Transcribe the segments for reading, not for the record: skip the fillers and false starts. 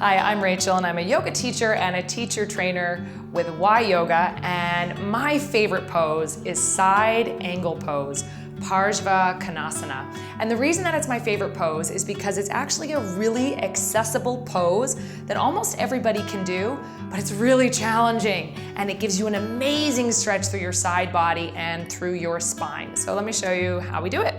Hi, I'm Rachel and I'm a yoga teacher and a teacher trainer with YYOGA, and my favorite pose is side angle pose, Parsvakonasana. And the reason that it's my favorite pose is because it's actually a really accessible pose that almost everybody can do, but it's really challenging and it gives you an amazing stretch through your side body and through your spine. So let me show you how we do it.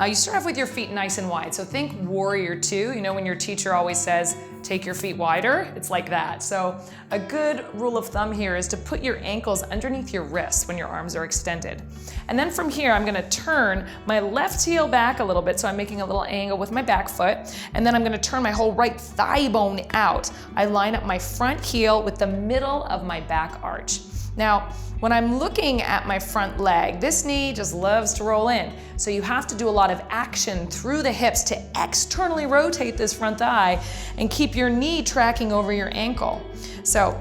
You start off with your feet nice and wide. So think warrior two. You know when your teacher always says, take your feet wider? It's like that. So a good rule of thumb here is to put your ankles underneath your wrists when your arms are extended. And then from here, I'm gonna turn my left heel back a little bit. So I'm making a little angle with my back foot. And then I'm gonna turn my whole right thigh bone out. I line up my front heel with the middle of my back arch. Now, when I'm looking at my front leg, this knee just loves to roll in. So you have to do a lot of action through the hips to externally rotate this front thigh and keep your knee tracking over your ankle. So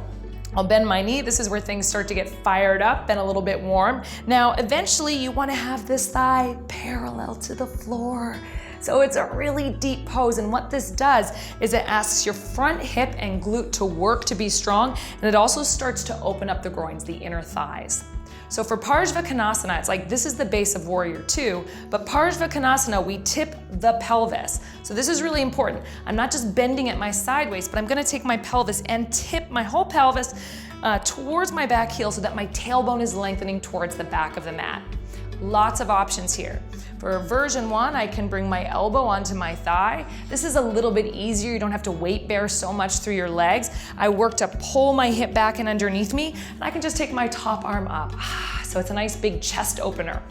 I'll bend my knee. This is where things start to get fired up and a little bit warm. Now, eventually you want to have this thigh parallel to the floor. So it's a really deep pose, and what this does is it asks your front hip and glute to work to be strong, and it also starts to open up the groins, the inner thighs. So for Parsvakonasana, it's like this is the base of warrior two, but Parsvakonasana, we tip the pelvis. So this is really important. I'm not just bending at my side waist, but I'm gonna take my pelvis and tip my whole pelvis towards my back heel so that my tailbone is lengthening towards the back of the mat. Lots of options here. For version one, I can bring my elbow onto my thigh. This is a little bit easier. You don't have to weight bear so much through your legs. I work to pull my hip back and underneath me, and I can just take my top arm up. So it's a nice big chest opener.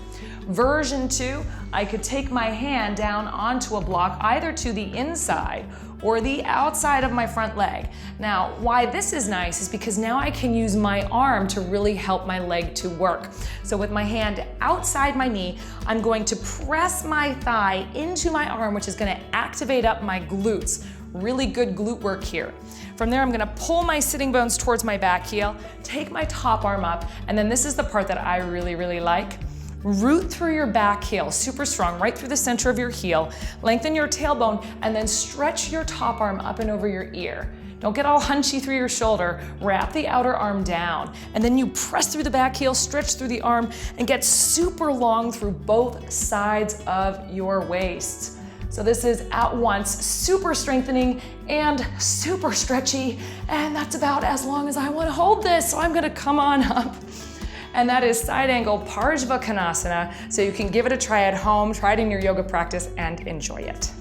Version two, I could take my hand down onto a block either to the inside or the outside of my front leg. Now, why this is nice is because now I can use my arm to really help my leg to work. So with my hand outside my knee, I'm going to press my thigh into my arm, which is gonna activate up my glutes. Really good glute work here. From there, I'm gonna pull my sitting bones towards my back heel, take my top arm up, and then this is the part that I really like. Root through your back heel, super strong, right through the center of your heel. Lengthen your tailbone and then stretch your top arm up and over your ear. Don't get all hunchy through your shoulder. Wrap the outer arm down. And then you press through the back heel, stretch through the arm, and get super long through both sides of your waist. So this is at once super strengthening and super stretchy. And that's about as long as I want to hold this. So I'm gonna come on up. And that is side angle Parsvakonasana. So you can give it a try at home, try it in your yoga practice, and enjoy it.